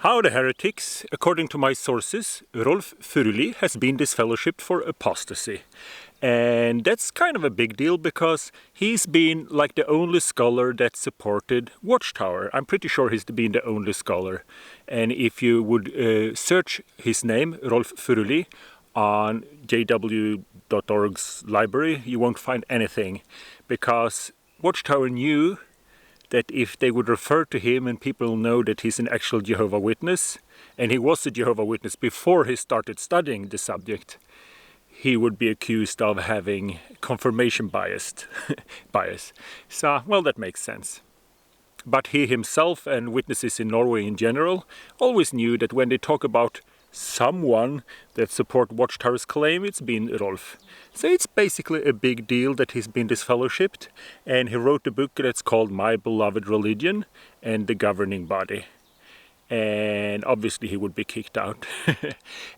How the heretics, according to my sources, Rolf Furuli has been disfellowshipped for apostasy. And that's kind of a big deal because he's been like the only scholar that supported Watchtower. I'm pretty sure he's been the only scholar. And if you would search his name, Rolf Furuli, on jw.org's library, you won't find anything. Because Watchtower knew that if they would refer to him and people know that he's an actual Jehovah Witness, and he was a Jehovah Witness before he started studying the subject, he would be accused of having confirmation bias. So, well, that makes sense. But he himself and witnesses in Norway in general always knew that when they talk about someone that support Watchtower's claim, it's been Rolf. So it's basically a big deal that he's been disfellowshipped, and he wrote a book that's called My Beloved Religion and the Governing Body. And obviously he would be kicked out.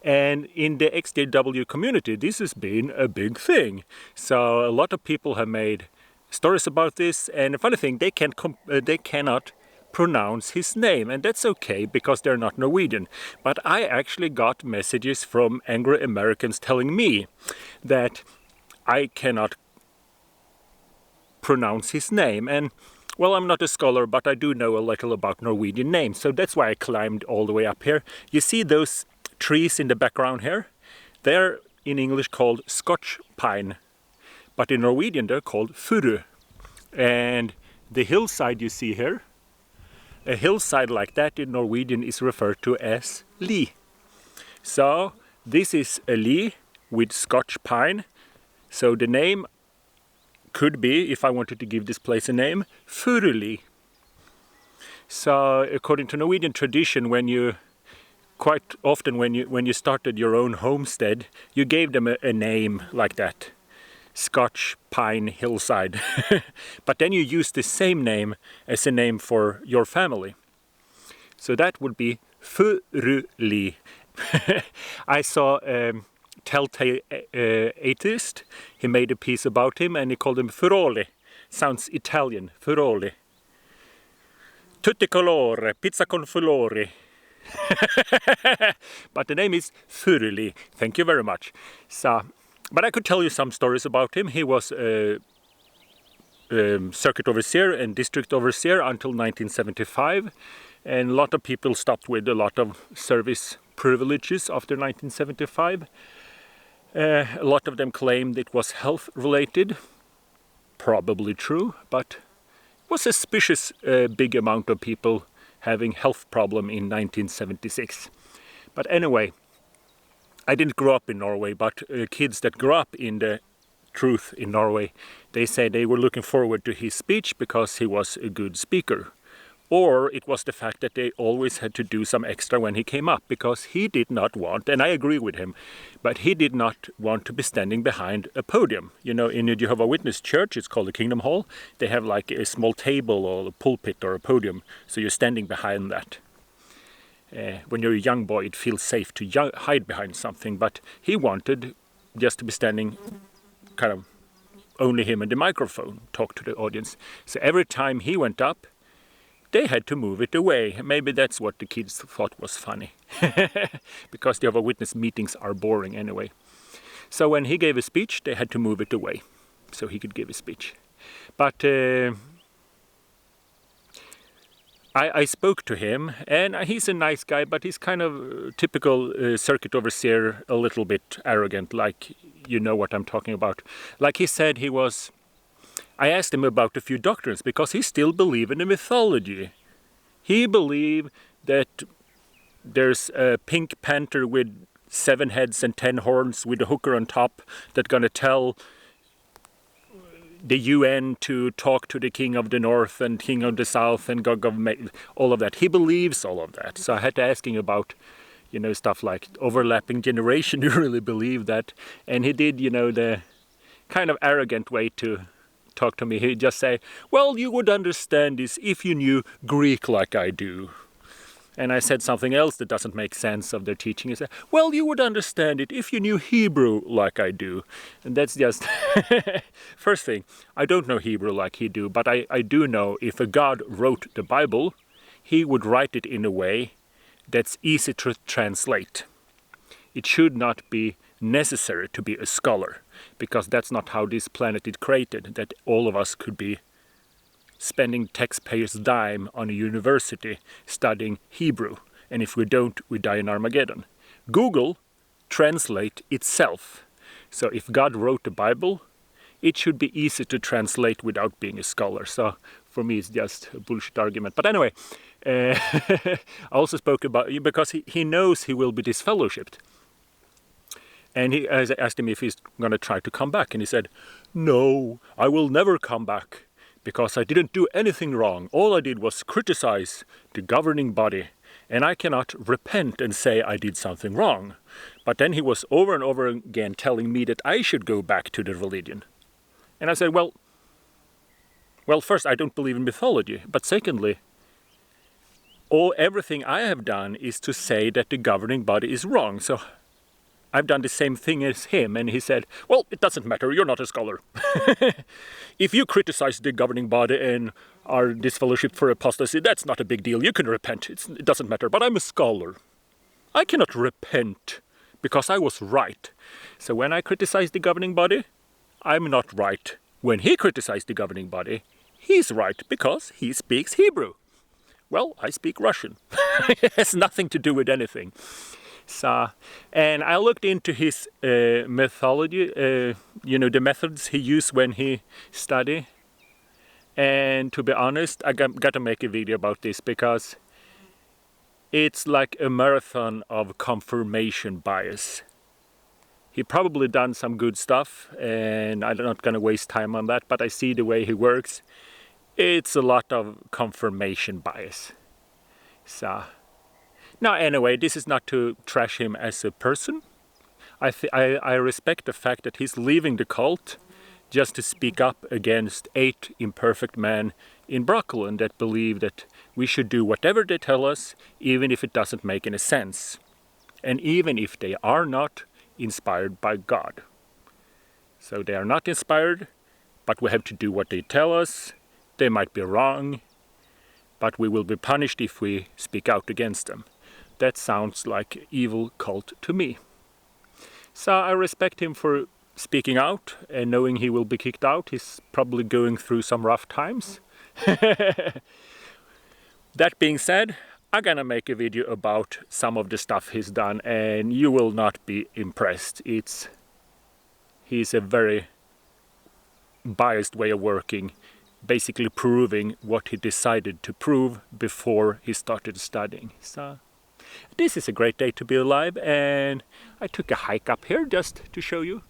And in the XJW community, this has been a big thing. So a lot of people have made stories about this, and the funny thing, they cannot pronounce his name, and that's okay because they're not Norwegian. But I actually got messages from angry Americans telling me that I cannot pronounce his name. And well, I'm not a scholar, but I do know a little about Norwegian names, so that's why I climbed all the way up here. You see those trees in the background here? They're in English called Scotch pine, but in Norwegian they're called furu. And the hillside you see here, a hillside like that in Norwegian is referred to as li. So this is a li with Scotch pine. So the name could be, if I wanted to give this place a name, Furuli. So according to Norwegian tradition, quite often when you started your own homestead, you gave them a name like that. Scotch pine hillside. But then you use the same name as a name for your family. So that would be Furuli. I saw Telltale Atheist. He made a piece about him and he called him Furoli. Sounds Italian, Furoli. Tutti colore, pizza con fulori. But the name is Furuli. Thank you very much. So, but I could tell you some stories about him. He was a circuit overseer and district overseer until 1975. And a lot of people stopped with a lot of service privileges after 1975. A lot of them claimed it was health related. Probably true, but it was a suspicious big amount of people having health problem in 1976. But anyway, I didn't grow up in Norway, but kids that grew up in the truth in Norway, they say they were looking forward to his speech because he was a good speaker. Or it was the fact that they always had to do some extra when he came up, because he did not want, and I agree with him, but he did not want to be standing behind a podium. You know, in a Jehovah Witness church, it's called the Kingdom Hall, they have like a small table or a pulpit or a podium, so you're standing behind that. When you're a young boy, it feels safe to hide behind something, but he wanted just to be standing kind of only him and the microphone, talk to the audience. So every time he went up, they had to move it away. Maybe that's what the kids thought was funny. Because the Jehovah's Witness meetings are boring anyway. So when he gave a speech, they had to move it away so he could give a speech. But I spoke to him, and he's a nice guy, but he's kind of typical circuit overseer, a little bit arrogant, like you know what I'm talking about. Like he said I asked him about a few doctrines because he still believed in the mythology. He believed that there's a pink panther with 7 heads and 10 horns with a hooker on top that's going to tell the UN to talk to the King of the North and King of the South and God of all of that. He believes all of that. So I had to ask him about, you know, stuff like overlapping generation. You really believe that? And he did, you know, the kind of arrogant way to talk to me. He'd just say, well, you would understand this if you knew Greek like I do. And I said something else that doesn't make sense of their teaching. He said, well, you would understand it if you knew Hebrew like I do. And that's just... First thing, I don't know Hebrew like he do, but I do know if a God wrote the Bible, he would write it in a way that's easy to translate. It should not be necessary to be a scholar, because that's not how this planet is created, that all of us could be spending taxpayers' dime on a university studying Hebrew, and if we don't, we die in Armageddon. Google translates itself. So if God wrote the Bible, it should be easy to translate without being a scholar. So for me, it's just a bullshit argument. But anyway, I also spoke about, because he knows he will be disfellowshipped. And I asked him if he's going to try to come back. And he said, no, I will never come back, because I didn't do anything wrong. All I did was criticize the governing body. And I cannot repent and say I did something wrong. But then he was over and over again telling me that I should go back to the religion. And I said, well, first, I don't believe in mythology. But secondly, everything I have done is to say that the governing body is wrong. So I've done the same thing as him. And he said, well, it doesn't matter. You're not a scholar. If you criticize the governing body and are disfellowshipped for apostasy, that's not a big deal. You can repent. It doesn't matter. But I'm a scholar. I cannot repent because I was right. So when I criticize the governing body, I'm not right. When he criticized the governing body, he's right because he speaks Hebrew. Well, I speak Russian. It has nothing to do with anything. So, and I looked into his methodology, the methods he used when he studied. And to be honest, I got to make a video about this because it's like a marathon of confirmation bias. He probably done some good stuff, and I'm not going to waste time on that, but I see the way he works. It's a lot of confirmation bias. So, now anyway, this is not to trash him as a person. I respect the fact that he's leaving the cult just to speak up against 8 imperfect men in Brooklyn that believe that we should do whatever they tell us, even if it doesn't make any sense. And even if they are not inspired by God. So they are not inspired, but we have to do what they tell us. They might be wrong, but we will be punished if we speak out against them. That sounds like an evil cult to me. So I respect him for speaking out and knowing he will be kicked out. He's probably going through some rough times. That being said, I'm gonna make a video about some of the stuff he's done, and you will not be impressed. He's a very biased way of working, basically proving what he decided to prove before he started studying. So this is a great day to be alive, and I took a hike up here just to show you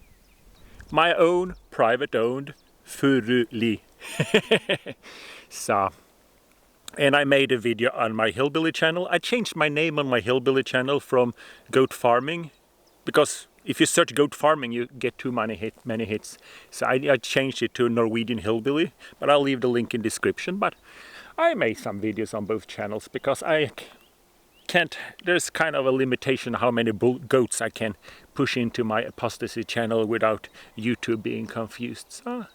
my own private-owned Furuli. So, and I made a video on my hillbilly channel. I changed my name on my hillbilly channel from goat farming, because if you search goat farming, you get too many hits. So I changed it to Norwegian hillbilly, but I'll leave the link in description. But I made some videos on both channels because I can't, there's kind of a limitation how many goats I can push into my apostasy channel without YouTube being confused. So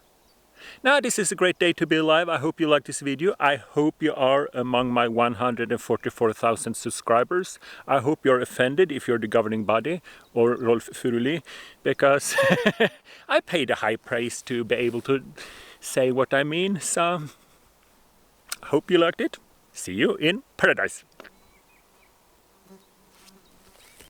now this is a great day to be alive. I hope you like this video. I hope you are among my 144,000 subscribers. I hope you're offended if you're the governing body or Rolf Furuli, because I paid a high price to be able to say what I mean. So hope you liked it. See you in paradise.